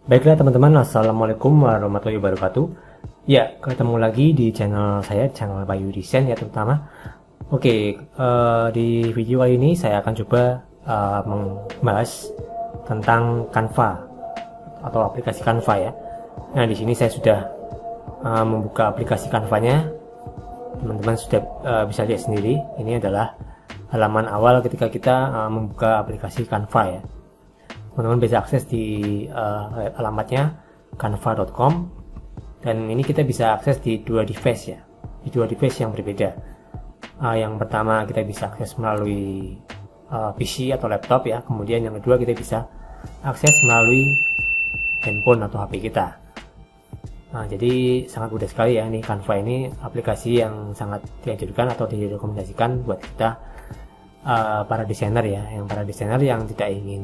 Baiklah teman-teman, assalamualaikum warahmatullahi wabarakatuh. Ya, ketemu lagi di channel saya, channel Bayu Desain ya terutama. Oke, di video kali ini saya akan coba membahas tentang Canva atau aplikasi Canva ya. Nah, di sini saya sudah membuka aplikasi Canva-nya. Teman-teman sudah bisa lihat sendiri. Ini adalah halaman awal ketika kita membuka aplikasi Canva ya. Teman-teman bisa akses di alamatnya canva.com, dan ini kita bisa akses di dua device ya, di dua device yang berbeda. Yang pertama kita bisa akses melalui PC atau laptop ya, kemudian yang kedua kita bisa akses melalui handphone atau HP kita. Nah, jadi sangat mudah sekali ya, ini Canva ini aplikasi yang sangat dianjurkan atau direkomendasikan buat kita para desainer ya, para desainer yang tidak ingin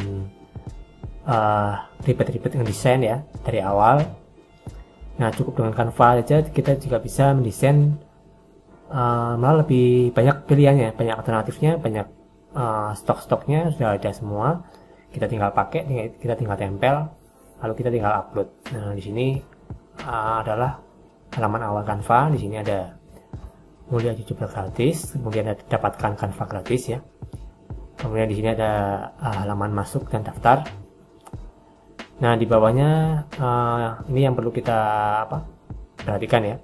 ribet-ribet ngedesain ya dari awal. Nah, cukup dengan Canva aja kita juga bisa mendesain, malah lebih banyak pilihannya, banyak alternatifnya, banyak stok-stoknya sudah ada semua. Kita tinggal pakai, kita tinggal tempel, lalu kita tinggal upload. Nah, di sini adalah halaman awal Canva. Di sini ada mulai coba gratis, kemudian ada dapatkan Canva gratis ya. Kemudian di sini ada halaman masuk dan daftar. Nah, di bawahnya ini yang perlu kita perhatikan ya.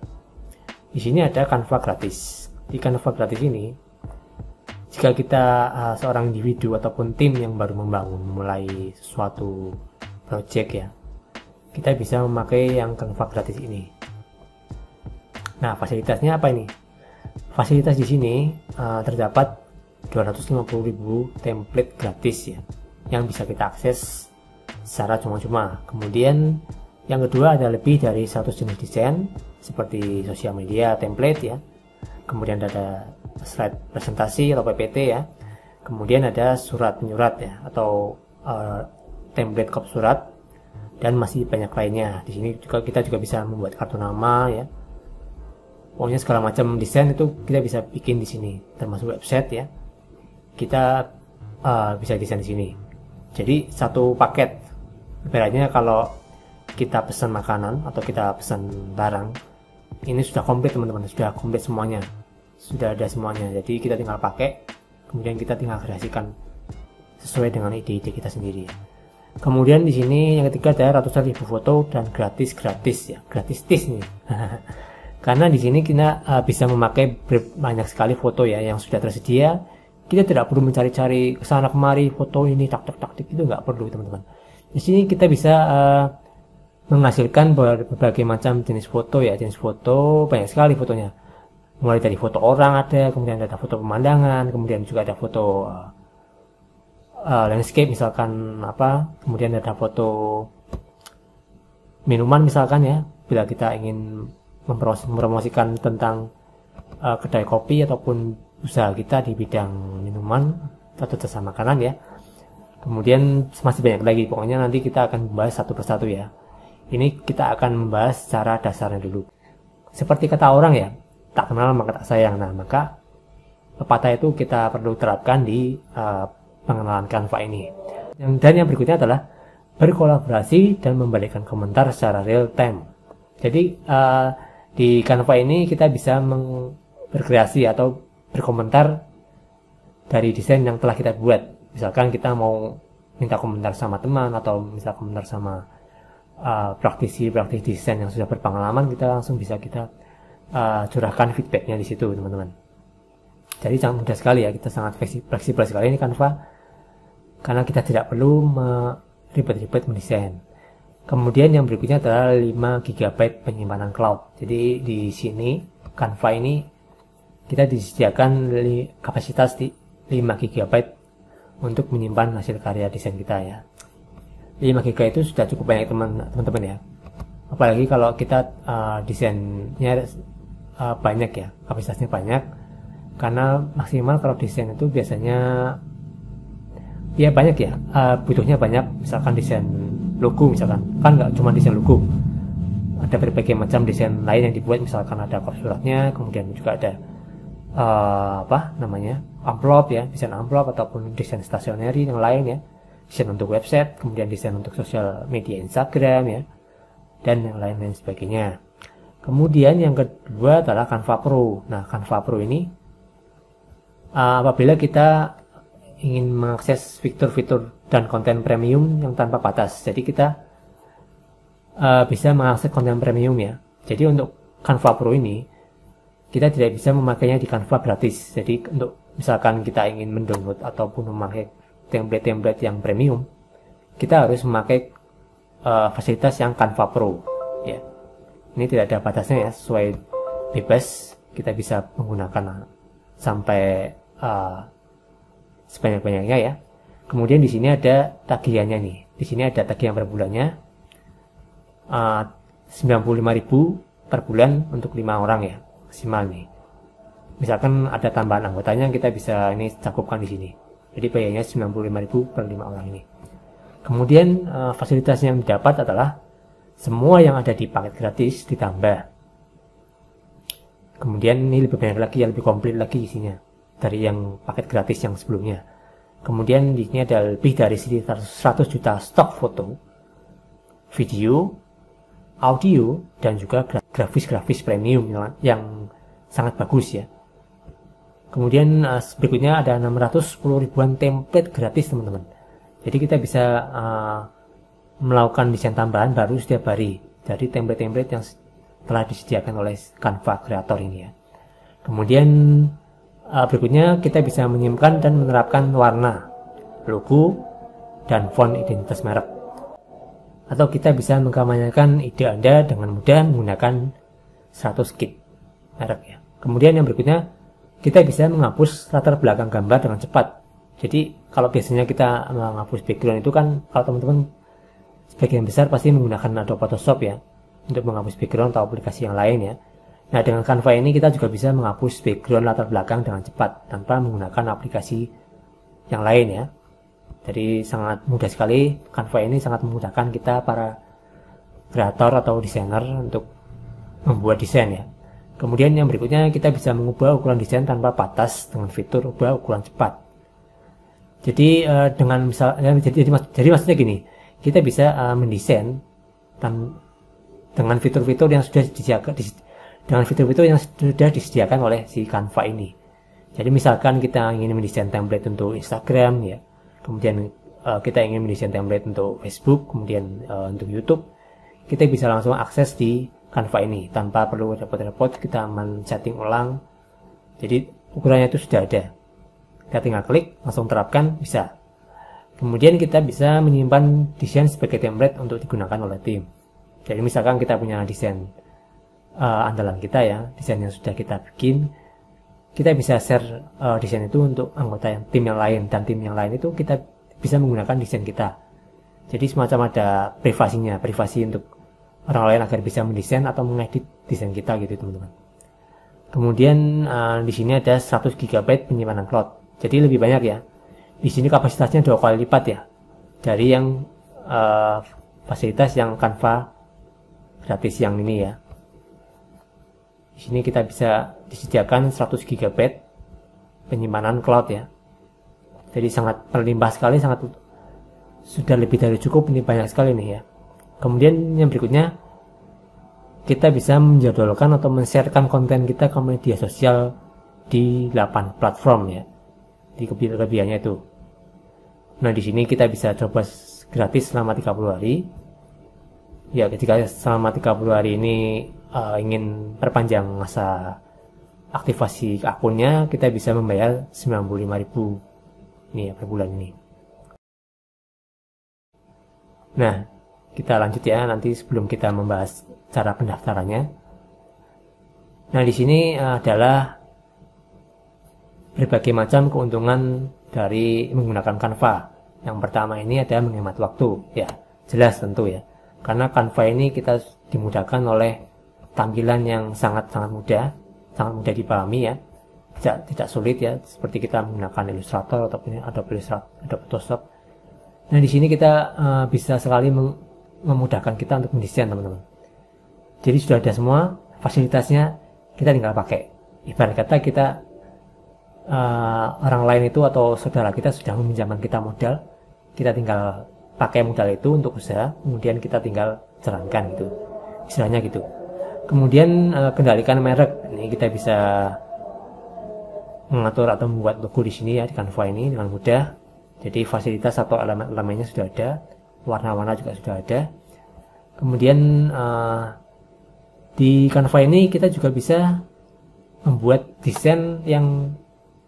Di sini ada Canva gratis. Di Canva gratis ini, jika kita seorang individu ataupun tim yang baru mulai suatu project ya, kita bisa memakai yang Canva gratis ini. Nah, fasilitasnya apa ini? Fasilitas di sini terdapat 250.000 template gratis ya, yang bisa kita akses secara cuma-cuma. Kemudian yang kedua ada lebih dari 100 jenis desain seperti sosial media template ya. Kemudian ada slide presentasi atau PPT ya. Kemudian ada surat menyurat ya, atau template kop surat, dan masih banyak lainnya. Di sini juga kita bisa membuat kartu nama ya. Pokoknya segala macam desain itu kita bisa bikin di sini, termasuk website ya. Kita bisa desain di sini. Jadi satu paket. Ibaratnya kalau kita pesan makanan atau kita pesan barang, ini sudah komplit teman-teman, sudah komplit semuanya, sudah ada semuanya. Jadi kita tinggal pakai, kemudian kita tinggal kreasikan sesuai dengan ide-ide kita sendiri. Kemudian di sini yang ketiga ada ratusan ribu foto dan gratis ya, gratis nih. Karena di sini kita bisa memakai banyak sekali foto ya yang sudah tersedia. Kita tidak perlu mencari-cari kesana kemari foto ini tak itu nggak perlu teman-teman. Di sini kita bisa menghasilkan berbagai macam jenis foto ya, jenis foto banyak sekali fotonya. Mulai dari foto orang ada, kemudian ada foto pemandangan, kemudian juga ada foto landscape misalkan kemudian ada foto minuman misalkan ya, bila kita ingin mempromosikan tentang kedai kopi ataupun usaha kita di bidang minuman atau jasa makanan ya. Kemudian masih banyak lagi, pokoknya nanti kita akan membahas satu persatu ya. Ini kita akan membahas secara dasarnya dulu. Seperti kata orang ya, tak kenal maka tak sayang. Nah, maka pepatah itu kita perlu terapkan di pengenalan Canva ini. Dan yang berikutnya adalah berkolaborasi dan memberikan komentar secara real time. Jadi di Canva ini kita bisa berkreasi atau berkomentar dari desain yang telah kita buat. Misalkan kita mau minta komentar sama teman atau minta komentar sama praktisi desain yang sudah berpengalaman, kita langsung bisa kita curahkan feedbacknya di situ teman-teman. Jadi sangat mudah sekali ya, kita sangat fleksibel sekali ini Canva, karena kita tidak perlu ribet-ribet mendesain. Kemudian yang berikutnya adalah 5 GB penyimpanan cloud. Jadi di sini Canva ini kita disediakan kapasitas di 5 GB untuk menyimpan hasil karya desain kita ya. 5 GB itu sudah cukup banyak teman-teman ya. Apalagi kalau kita desainnya banyak ya, kapasitasnya banyak. Karena maksimal kalau desain itu biasanya ya banyak ya, butuhnya banyak. Misalkan desain logo misalkan, kan nggak cuma desain logo, ada berbagai macam desain lain yang dibuat. Misalkan ada kop suratnya, kemudian juga ada amplop ya, desain amplop ataupun desain stationery yang lain ya. desain untuk website, kemudian desain untuk sosial media Instagram ya, dan yang lain-lain sebagainya. Kemudian yang kedua adalah Canva Pro. Nah, Canva Pro ini apabila kita ingin mengakses fitur-fitur dan konten premium yang tanpa batas. Jadi kita bisa mengakses konten premium ya. Jadi untuk Canva Pro ini kita tidak bisa memakainya di Canva gratis. Jadi untuk misalkan kita ingin mendownload ataupun memakai template-template yang premium, kita harus memakai fasilitas yang Canva Pro ya. Ini tidak ada batasnya ya, sesuai bebas kita bisa menggunakan sampai sebanyak-banyaknya ya. Kemudian di sini ada tagihannya nih. Di sini ada tagihan per bulannya 95.000 per bulan untuk 5 orang ya, maksimal nih. Misalkan ada tambahan anggotanya, kita bisa ini cakupkan di sini. Jadi bayarnya 95.000 per 5 orang ini. Kemudian fasilitas yang didapat adalah semua yang ada di paket gratis ditambah. Kemudian ini lebih banyak lagi, lebih komplit lagi isinya dari yang paket gratis yang sebelumnya. Kemudian di sini ada lebih dari 100 juta stok foto, video, audio, dan juga grafis-grafis premium yang sangat bagus ya. Kemudian berikutnya ada 610 ribuan template gratis teman-teman. Jadi kita bisa melakukan desain tambahan baru setiap hari dari template-template yang telah disediakan oleh Canva Creator ini ya. Kemudian berikutnya kita bisa menyimpan dan menerapkan warna, logo, dan font identitas merek. Atau kita bisa mengkampanyekan ide Anda dengan mudah menggunakan 100 kit merek ya. Kemudian yang berikutnya, kita bisa menghapus latar belakang gambar dengan cepat. Jadi kalau biasanya kita menghapus background itu kan, kalau teman-teman sebagian besar pasti menggunakan Adobe Photoshop ya untuk menghapus background atau aplikasi yang lain ya. Nah, dengan Canva ini kita juga bisa menghapus background latar belakang dengan cepat tanpa menggunakan aplikasi yang lain ya. Jadi sangat mudah sekali. Canva ini sangat memudahkan kita para kreator atau desainer untuk membuat desain ya. Kemudian yang berikutnya, kita bisa mengubah ukuran desain tanpa batas dengan fitur ubah ukuran cepat. Jadi dengan misalnya, jadi maksudnya gini, kita bisa mendesain dengan fitur-fitur yang sudah disediakan oleh si Canva ini. Jadi misalkan kita ingin mendesain template untuk Instagram ya, kemudian kita ingin mendesain template untuk Facebook, kemudian untuk YouTube, kita bisa langsung akses di Canva ini tanpa perlu repot-repot kita men-setting ulang. Jadi ukurannya itu sudah ada, kita tinggal klik langsung terapkan, bisa. Kemudian kita bisa menyimpan desain sebagai template untuk digunakan oleh tim. Jadi misalkan kita punya desain andalan kita ya, desain yang sudah kita bikin, kita bisa share desain itu untuk anggota tim yang lain, dan tim yang lain itu kita bisa menggunakan desain kita. Jadi semacam ada privasi untuk orang lain agar bisa mendesain atau mengedit desain kita gitu teman-teman. Kemudian di sini ada 100 GB penyimpanan cloud. Jadi lebih banyak ya. Di sini kapasitasnya 2 kali lipat ya dari yang fasilitas yang Canva gratis yang ini ya. Di sini kita bisa disediakan 100 GB penyimpanan cloud ya. Jadi sangat berlimpah sekali, sudah lebih dari cukup, ini banyak sekali nih ya. Kemudian yang berikutnya, kita bisa menjadwalkan atau men-sharekan konten kita ke media sosial di 8 platform ya. Di kelebihannya itu. Nah, di sini kita bisa coba gratis selama 30 hari. Ya, ketika selama 30 hari ini ingin perpanjang masa aktivasi akunnya, kita bisa membayar 95.000 ini ya per bulan ini. Nah, kita lanjut ya nanti sebelum kita membahas cara pendaftarannya. Nah, di sini adalah berbagai macam keuntungan dari menggunakan Canva. Yang pertama ini ada menghemat waktu, ya jelas tentu ya. Karena Canva ini kita dimudahkan oleh tampilan yang sangat mudah dipahami ya. Tidak sulit ya, seperti kita menggunakan Illustrator ataupun Adobe Photoshop. Nah, di sini kita bisa sekali memudahkan kita untuk mendesain teman-teman. Jadi sudah ada semua fasilitasnya, kita tinggal pakai. Ibarat kata orang lain itu atau saudara kita sudah meminjamkan kita modal, kita tinggal pakai modal itu untuk usaha, kemudian kita tinggal jalankan gitu, istilahnya gitu. Kemudian kendalikan merek, ini kita bisa mengatur atau membuat logo di sini ya di Canva ini dengan mudah. Jadi fasilitas atau elemen-elemennya sudah ada, warna-warna juga sudah ada. Kemudian di Canva ini kita juga bisa membuat desain yang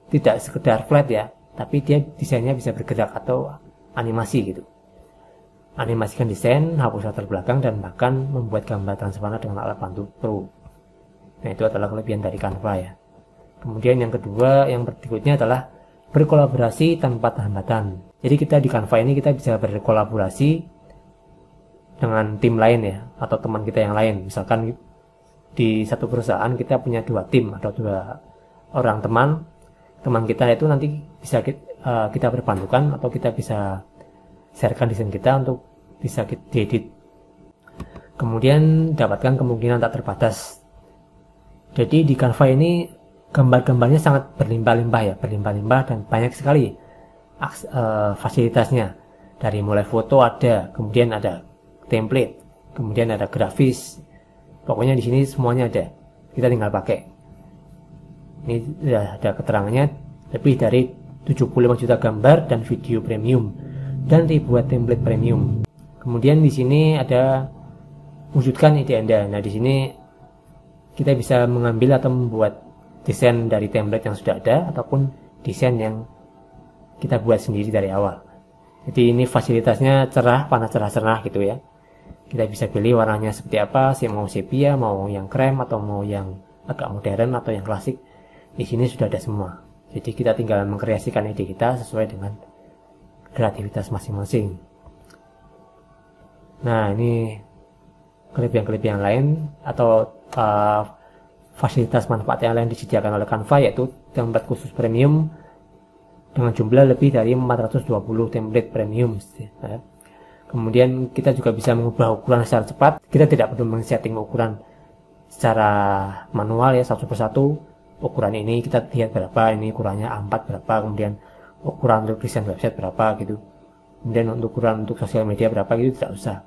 tidak sekedar flat ya, tapi dia desainnya bisa bergerak atau animasi gitu. Animasikan desain, hapus latar belakang, dan bahkan membuat gambar transparan dengan alat bantu Pro. Nah, itu adalah kelebihan dari Canva ya. Kemudian yang kedua, yang berikutnya adalah berkolaborasi tanpa hambatan. Jadi kita di Canva ini kita bisa berkolaborasi dengan tim lain ya, atau teman kita yang lain. Misalkan di satu perusahaan kita punya 2 tim atau 2 orang teman kita itu nanti bisa kita berpandukan atau kita bisa sharekan desain kita untuk bisa diedit. Kemudian dapatkan kemungkinan tak terbatas. Jadi di Canva ini gambar-gambarnya sangat berlimpah-limpah dan banyak sekali fasilitasnya. Dari mulai foto ada, kemudian ada template, kemudian ada grafis. Pokoknya di sini semuanya ada. Kita tinggal pakai. Ini sudah ada keterangannya, lebih dari 75 juta gambar dan video premium dan ribuan template premium. Kemudian di sini ada wujudkan ide Anda. Nah, di sini kita bisa mengambil atau membuat desain dari template yang sudah ada ataupun desain yang kita buat sendiri dari awal. Jadi ini fasilitasnya cerah, warna cerah-cerah gitu ya. Kita bisa pilih warnanya seperti apa, mau sepia, mau yang krem, atau mau yang agak modern atau yang klasik. Di sini sudah ada semua. Jadi kita tinggal mengkreasikan ide kita sesuai dengan kreativitas masing-masing. Nah, ini kelebihan-kelebihan lain atau fasilitas manfaat yang lain disediakan oleh Canva, yaitu template khusus premium dengan jumlah lebih dari 420 template premium. Kemudian kita juga bisa mengubah ukuran secara cepat. Kita tidak perlu men-setting ukuran secara manual ya, satu persatu. Ukuran ini kita lihat berapa, ini ukurannya A4 berapa, kemudian ukuran untuk desain website berapa gitu. Kemudian untuk ukuran untuk sosial media berapa gitu, tidak usah.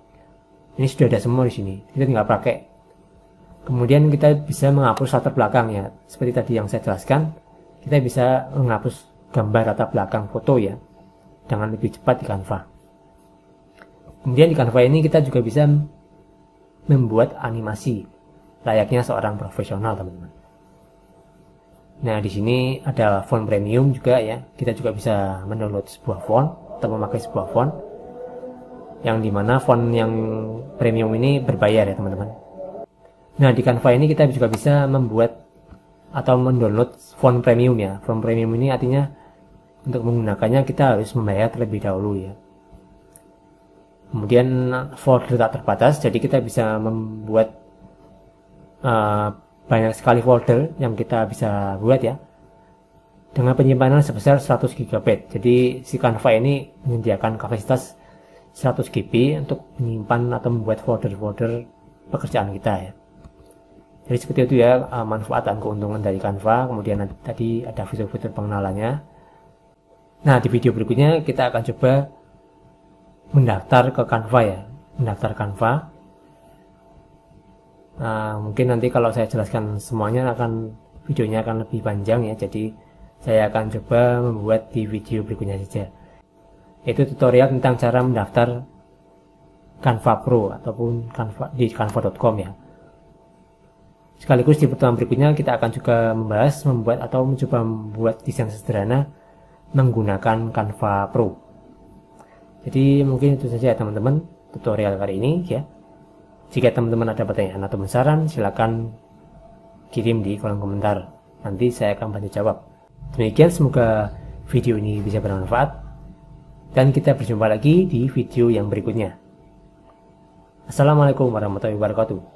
Ini sudah ada semua di sini. Kita tinggal pakai. Kemudian kita bisa menghapus latar belakang ya. Seperti tadi yang saya jelaskan, kita bisa menghapus gambar latar belakang foto ya dengan lebih cepat di Canva. Kemudian di Canva ini kita juga bisa membuat animasi layaknya seorang profesional, teman-teman. Nah, di sini ada font premium juga ya. Kita juga bisa mendownload sebuah font atau memakai sebuah font yang dimana font yang premium ini berbayar ya, teman-teman. Nah, di Canva ini kita juga bisa membuat atau mendownload font premium ya. Font premium ini artinya untuk menggunakannya kita harus membayar terlebih dahulu ya. Kemudian folder tak terbatas, jadi kita bisa membuat banyak sekali folder yang kita bisa buat ya, dengan penyimpanan sebesar 100 GB. Jadi si Canva ini menyediakan kapasitas 100 GB untuk menyimpan atau membuat folder-folder pekerjaan kita ya. Jadi seperti itu ya manfaat dan keuntungan dari Canva. Kemudian tadi ada fitur-fitur pengenalannya. Nah, di video berikutnya kita akan coba mendaftar ke Canva ya, mendaftar Canva. Nah, mungkin nanti kalau saya jelaskan semuanya videonya akan lebih panjang ya, jadi saya akan coba membuat di video berikutnya saja. Itu tutorial tentang cara mendaftar Canva Pro ataupun di canva.com ya. Sekaligus di pertemuan berikutnya kita akan juga membahas membuat atau mencoba membuat desain sederhana menggunakan Canva Pro. Jadi mungkin itu saja teman-teman tutorial kali ini ya. Jika teman-teman ada pertanyaan atau saran, silakan kirim di kolom komentar. Nanti saya akan bantu jawab. Demikian, semoga video ini bisa bermanfaat. Dan kita berjumpa lagi di video yang berikutnya. Assalamualaikum warahmatullahi wabarakatuh.